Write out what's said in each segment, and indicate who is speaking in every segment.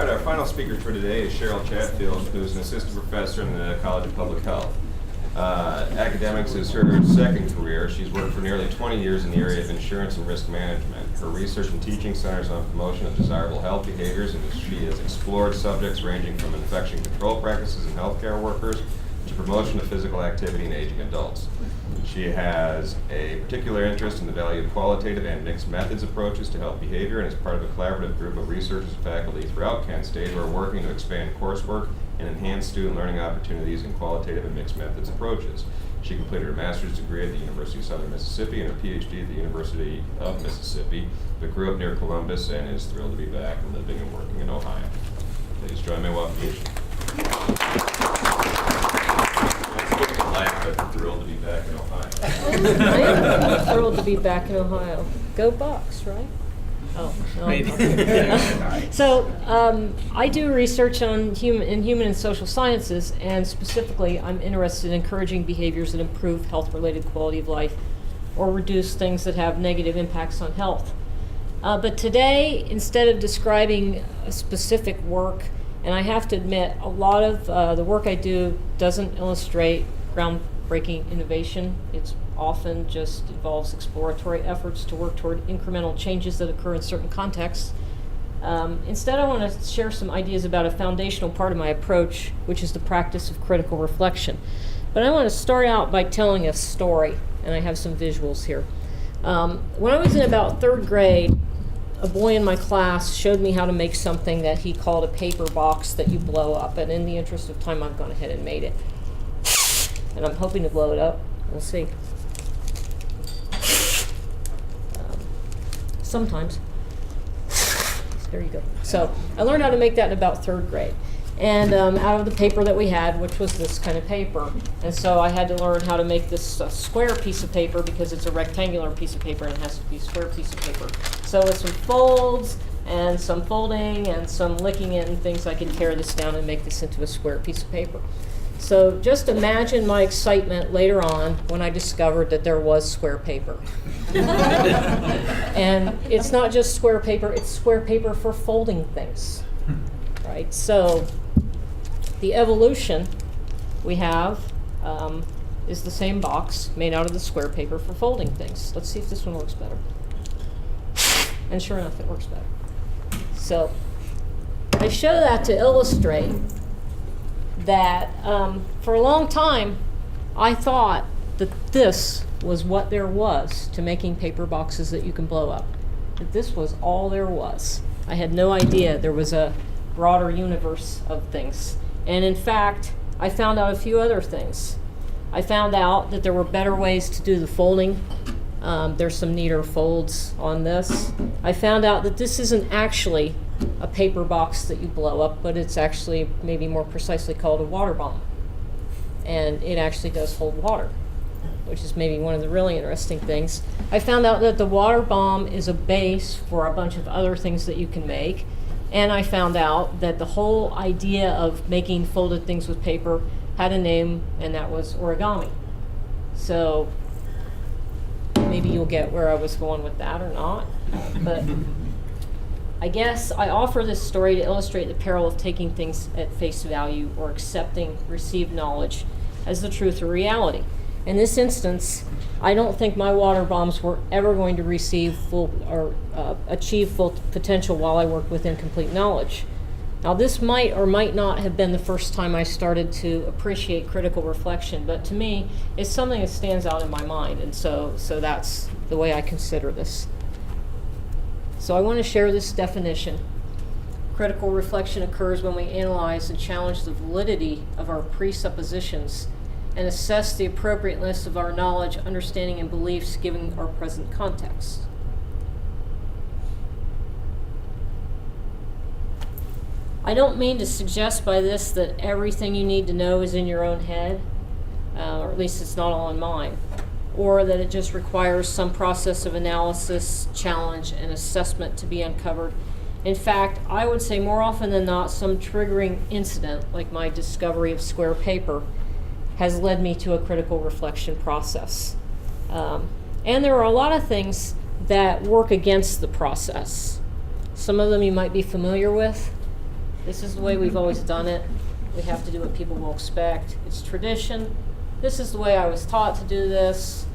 Speaker 1: right, our final speaker for today is Sheryl Chatfield, who's an assistant professor in the College of Public Health. Academics is her second career. She's worked for nearly 20 years in the area of insurance and risk management. Her research and teaching centers on promotion of desirable health behaviors, and she has explored subjects ranging from infection control practices in healthcare workers to promotion of physical activity in aging adults. She has a particular interest in the value of qualitative and mixed methods approaches to health behavior, and is part of a collaborative group of researchers and faculty throughout Kent State who are working to expand coursework and enhance student learning opportunities in qualitative and mixed methods approaches. She completed her master's degree at the University of Southern Mississippi and her PhD at the University of Mississippi, but grew up near Columbus and is thrilled to be back and living and working in Ohio. Please join me in welcoming but thrilled to be back in Ohio.
Speaker 2: I am thrilled to be back in Ohio. Go Bucks, right? Oh, no.
Speaker 3: Maybe.
Speaker 2: So I do research on human and social sciences, and specifically I'm interested in encouraging behaviors that improve health-related quality of life or reduce things that have negative impacts on health. But today, instead of describing a specific work, and I have to admit, a lot of the work I do doesn't illustrate groundbreaking innovation. It's often just involves exploratory efforts to work toward incremental changes that occur in certain contexts. Instead, I want to share some ideas about a foundational part of my approach, which is the practice of critical reflection. But I want to start out by telling a story, and I have some visuals here. When I was in about third grade, a boy in my class showed me how to make something that he called a paper box that you blow up, and in the interest of time, I've gone ahead and made it. And I'm hoping to blow it up. We'll see. Sometimes. There you go. So I learned how to make that in about third grade. And out of the paper that we had, which was this kind of paper. And so I had to learn how to make this square piece of paper because it's a rectangular piece of paper and it has to be a square piece of paper. So with some folds and some folding and some licking it and things, I could tear this down and make this into a square piece of paper. So just imagine my excitement later on when I discovered that there was square paper. And it's not just square paper, it's square paper for folding things, right? So the evolution we have is the same box made out of the square paper for folding things. Let's see if this one works better. And sure enough, it works better. So I show that to illustrate that for a long time, I thought that this was what there was to making paper boxes that you can blow up. That this was all there was. I had no idea there was a broader universe of things. And in fact, I found out a few other things. I found out that there were better ways to do the folding. There's some neater folds on this. I found out that this isn't actually a paper box that you blow up, but it's actually maybe more precisely called a water bomb. And it actually does hold water, which is maybe one of the really interesting things. I found out that the water bomb is a base for a bunch of other things that you can make. And I found out that the whole idea of making folded things with paper had a name, and that was origami. So maybe you'll get where I was going with that or not. But I guess I offer this story to illustrate the peril of taking things at face value or accepting received knowledge as the truth or reality. In this instance, I don't think my water bombs were ever going to receive full or achieve full potential while I worked with incomplete knowledge. Now, this might or might not have been the first time I started to appreciate critical reflection, but to me, it's something that stands out in my mind, and so that's the way I consider this. So I want to share this definition. Critical reflection occurs when we analyze and challenge the validity of our presuppositions and assess the appropriateness of our knowledge, understanding, and beliefs given our present context. I don't mean to suggest by this that everything you need to know is in your own head, or at least it's not all in mine, or that it just requires some process of analysis, challenge, and assessment to be uncovered. In fact, I would say more often than not, some triggering incident, like my discovery of square paper, has led me to a critical reflection process. And there are a lot of things that work against the process. Some of them you might be familiar with. This is the way we've always done it. We have to do what people will expect. It's tradition. This is the way I was taught to do this.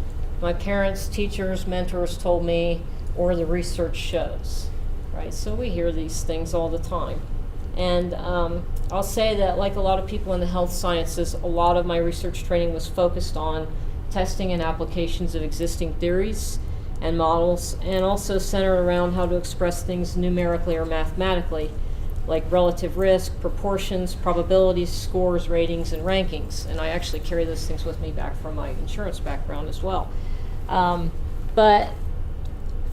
Speaker 2: My parents, teachers, mentors told me, or the research shows, right? So we hear these things all the time. And I'll say that, like a lot of people in the health sciences, a lot of my research training was focused on testing and applications of existing theories and models, and also centered around how to express things numerically or mathematically, like relative risk, proportions, probabilities, scores, ratings, and rankings. And I actually carry those things with me back from my insurance background as well. But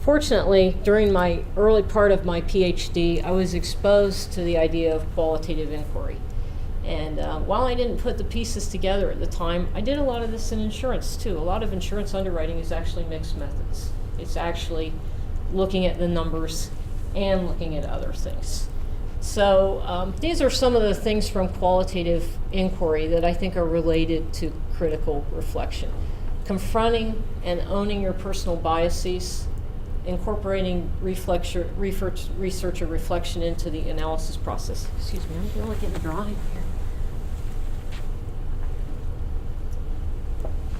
Speaker 2: fortunately, during my early part of my PhD, I was exposed to the idea of qualitative inquiry. And while I didn't put the pieces together at the time, I did a lot of this in insurance too. A lot of insurance underwriting is actually mixed methods. It's actually looking at the numbers and looking at other things. So these are some of the things from qualitative inquiry that I think are related to critical reflection. Confronting and owning your personal biases, incorporating research or reflection into the analysis process. Excuse me, I'm really getting dry here.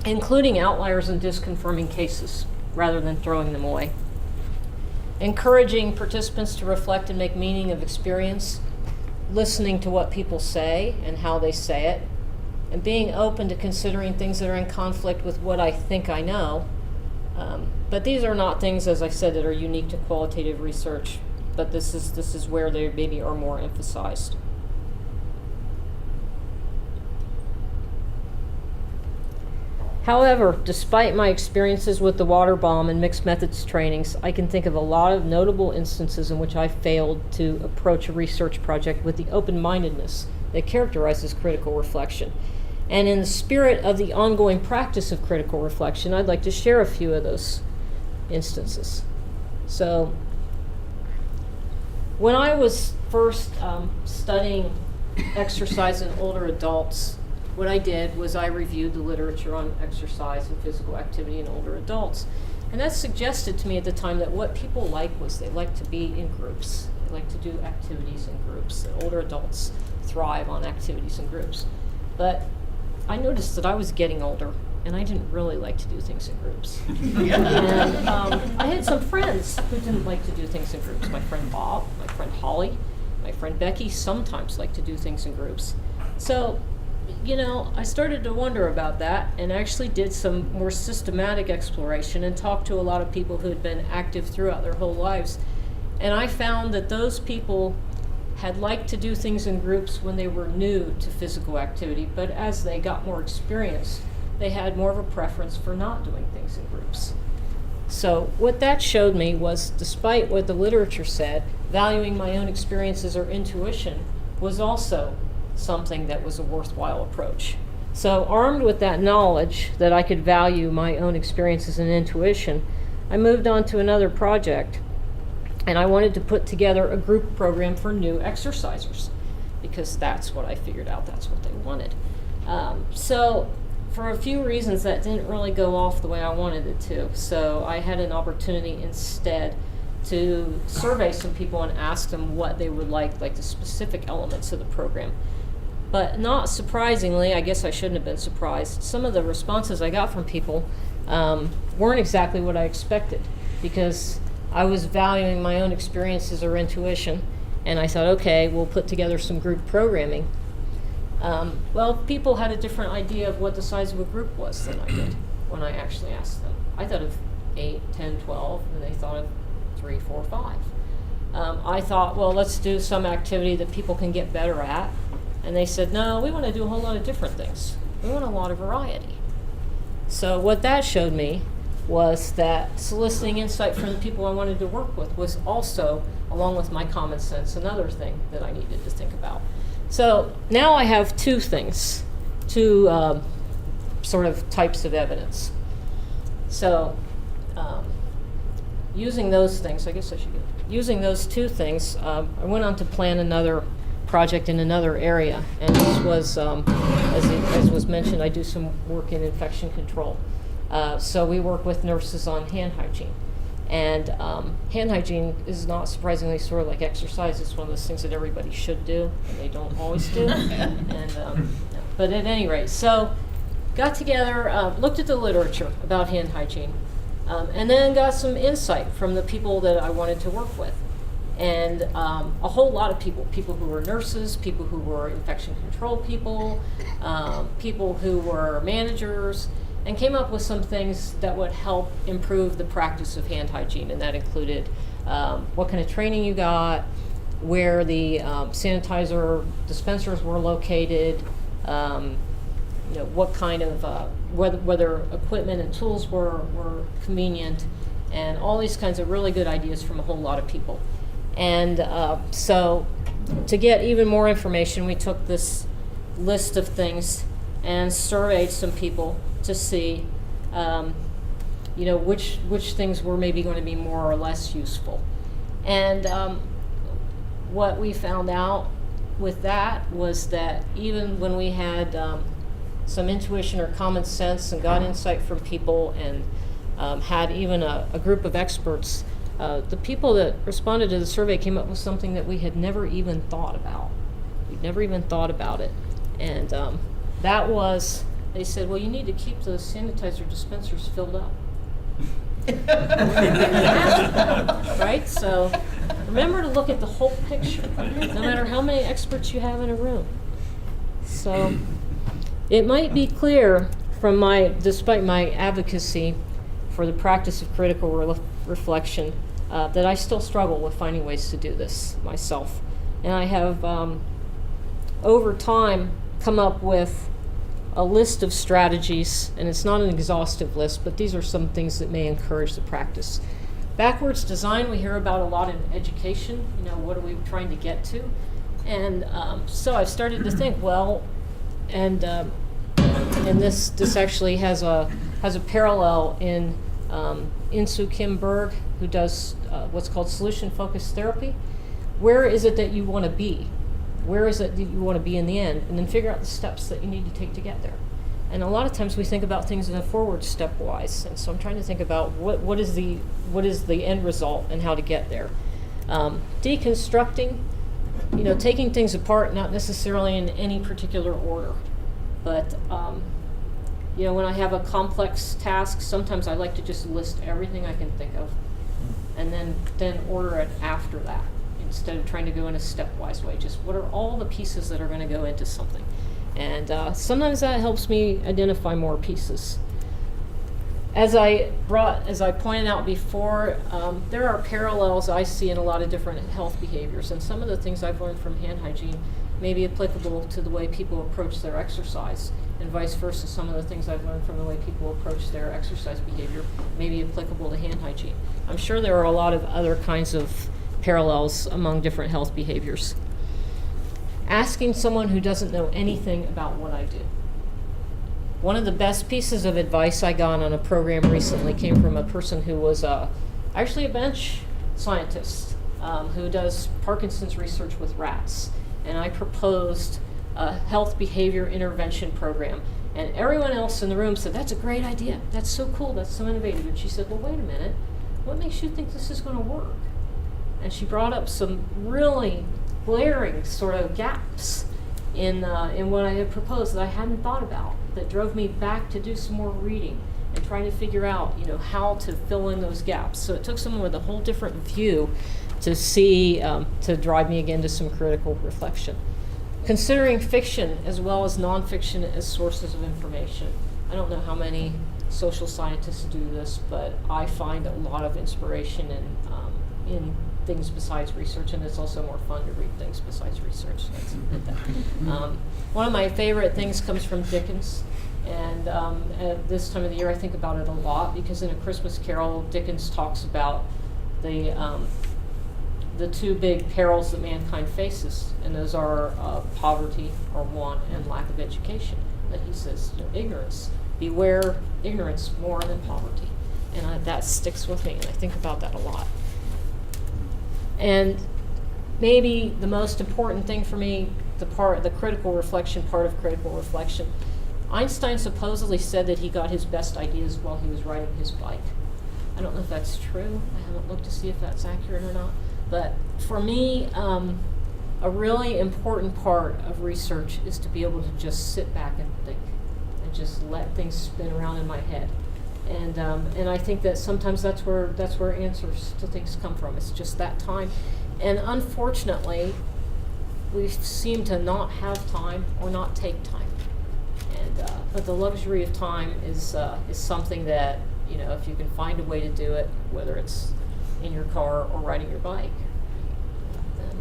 Speaker 2: Including outliers and disconfirming cases rather than throwing them away. Encouraging participants to reflect and make meaning of experience, listening to what people say and how they say it, and being open to considering things that are in conflict with what I think I know. But these are not things, as I said, that are unique to qualitative research, but this is where they maybe are more emphasized. However, despite my experiences with the water bomb and mixed methods trainings, I can think of a lot of notable instances in which I failed to approach a research project with the open-mindedness that characterizes critical reflection. And in the spirit of the ongoing practice of critical reflection, I'd like to share a few of those instances. So, when I was first studying exercise in older adults, what I did was I reviewed the literature on exercise and physical activity in older adults. And that suggested to me at the time that what people like was they like to be in groups. They like to do activities in groups. That older adults thrive on activities in groups. But I noticed that I was getting older and I didn't really like to do things in groups. And I had some friends who didn't like to do things in groups. My friend Bob, my friend Holly, my friend Becky sometimes like to do things in groups. So, you know, I started to wonder about that and actually did some more systematic exploration and talked to a lot of people who had been active throughout their whole lives. And I found that those people had liked to do things in groups when they were new to physical activity, but as they got more experience, they had more of a preference for not doing things in groups. So what that showed me was, despite what the literature said, valuing my own experiences or intuition was also something that was a worthwhile approach. So armed with that knowledge that I could value my own experiences and intuition, I moved on to another project, and I wanted to put together a group program for new exercisers because that's what I figured out, that's what they wanted. So for a few reasons that didn't really go off the way I wanted it to. So I had an opportunity instead to survey some people and ask them what they would like the specific elements of the program. But not surprisingly, I guess I shouldn't have been surprised, some of the responses I got from people weren't exactly what I expected, because I was valuing my own experiences or intuition, and I thought, okay, we'll put together some group programming. Well, people had a different idea of what the size of a group was than I did when I actually asked them. I thought of 8, 10, 12, and they thought of 3, 4, 5. I thought, well, let's do some activity that people can get better at. And they said, no, we want to do a whole lot of different things. We want a lot of variety. So what that showed me was that soliciting insight from the people I wanted to work with was also, along with my common sense, another thing that I needed to think about. So now I have two things, two sort of types of evidence. So using those things, I guess I should get, using those two things, I went on to plan another project in another area, and this was, as was mentioned, I do some work in infection control. So we work with nurses on hand hygiene. And hand hygiene is not surprisingly sort of like exercise. It's one of those things that everybody should do, and they don't always do. But at any rate, so got together, looked at the literature about hand hygiene, and then got some insight from the people that I wanted to work with. And a whole lot of people who were nurses, people who were infection control people, people who were managers, and came up with some things that would help improve the practice of hand hygiene. And that included what kind of training you got, where the sanitizer dispensers were located, what kind of, whether equipment and tools were convenient, and all these kinds of really good ideas from a whole lot of people. And so to get even more information, we took this list of things and surveyed some people to see, which things were maybe going to be more or less useful. And what we found out with that was that even when we had some intuition or common sense and got insight from people and had even a group of experts, the people that responded to the survey came up with something that we had never even thought about. We'd never even thought about it. And that was, they said, well, you need to keep those sanitizer dispensers filled up. Right? So remember to look at the whole picture, no matter how many experts you have in a room. So it might be clear from despite my advocacy for the practice of critical reflection, that I still struggle with finding ways to do this myself. And I have, over time, come up with a list of strategies, and it's not an exhaustive list, but these are some things that may encourage the practice. Backwards design, we hear about a lot in education. What are we trying to get to? And so I've started to think, well, and this actually has a parallel in Insoo Kim Berg, who does what's called solution-focused therapy. Where is it that you want to be? Where is it that you want to be in the end? And then figure out the steps that you need to take to get there. And a lot of times we think about things in a forward step-wise. And so I'm trying to think about what is the end result and how to get there. Deconstructing, taking things apart, not necessarily in any particular order. But when I have a complex task, sometimes I like to just list everything I can think of, and then order it after that, instead of trying to go in a stepwise way. Just what are all the pieces that are going to go into something? And sometimes that helps me identify more pieces. As I pointed out before, there are parallels I see in a lot of different health behaviors, and some of the things I've learned from hand hygiene may be applicable to the way people approach their exercise, and vice versa. Some of the things I've learned from the way people approach their exercise behavior may be applicable to hand hygiene. I'm sure there are a lot of other kinds of parallels among different health behaviors. Asking someone who doesn't know anything about what I do. One of the best pieces of advice I got on a program recently came from a person who was actually a bench scientist who does Parkinson's research with rats. And I proposed a health behavior intervention program. And everyone else in the room said, that's a great idea. That's so cool. That's so innovative. And she said, well, wait a minute. What makes you think this is going to work? And she brought up some really glaring sort of gaps in what I had proposed that I hadn't thought about, that drove me back to do some more reading and trying to figure out, how to fill in those gaps. So it took someone with a whole different view to see, to drive me again to some critical reflection. Considering fiction as well as nonfiction as sources of information. I don't know how many social scientists do this, but I find a lot of inspiration in things besides research, and it's also more fun to read things besides research. Let's admit that. One of my favorite things comes from Dickens, and at this time of the year I think about it a lot, because in A Christmas Carol, Dickens talks about the two big perils that mankind faces, and those are poverty or want and lack of education. That he says, ignorance, beware ignorance more than poverty. And that sticks with me, and I think about that a lot. And maybe the most important thing for me, the critical reflection part of critical reflection, Einstein supposedly said that he got his best ideas while he was riding his bike. I don't know if that's true. I haven't looked to see if that's accurate or not. But for me, a really important part of research is to be able to just sit back and think and just let things spin around in my head. And I think that sometimes that's where answers to things come from. It's just that time. And unfortunately, we seem to not have time or not take time. And but the luxury of time is something that, you know, if you can find a way to do it, whether it's in your car or riding your bike, then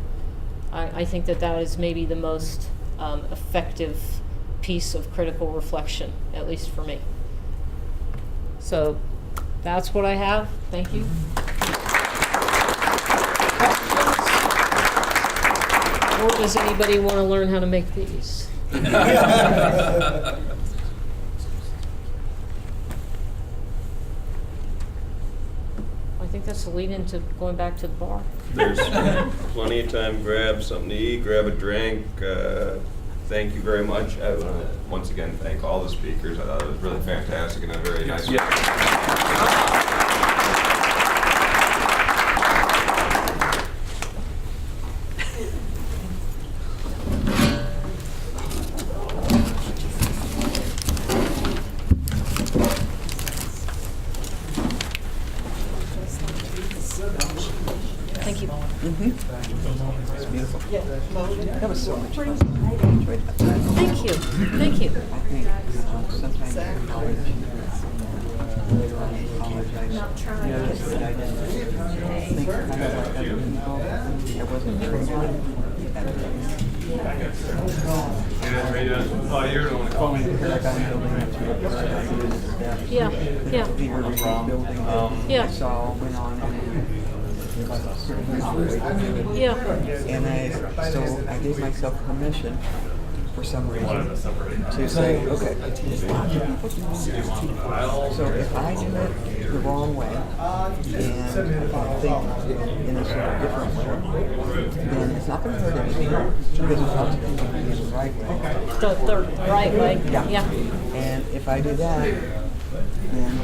Speaker 2: I think that is maybe the most effective piece of critical reflection, at least for me. So that's what I have. Thank you. Or does anybody want to learn how to make these? I think that's the lead into going back to the bar.
Speaker 3: There's plenty of time. Grab something to eat, grab a drink.
Speaker 1: Thank you very much. I want to once again thank all the speakers. I thought it was really fantastic and a very nice.
Speaker 2: Thank you.
Speaker 4: It's beautiful. That was so much fun.
Speaker 2: Thank you. Thank you.
Speaker 4: I think sometimes in college, later on in college, I noticed that I didn't think kind of like other people. I wasn't trained on
Speaker 1: Oh, you're the one that called me.
Speaker 4: because I got in building materials.
Speaker 2: Yeah. Yeah.
Speaker 4: The peer review building.
Speaker 2: Yeah.
Speaker 4: I saw went on and
Speaker 2: Yeah.
Speaker 4: and I gave myself permission for some reason to say, okay, lots of people do this. So if I do it the wrong way and think in a sort of different way, then it's not going to hurt anything because it's also going to be the right way.
Speaker 2: The right way.
Speaker 4: Yeah.
Speaker 2: Yeah.
Speaker 4: And if I do that, then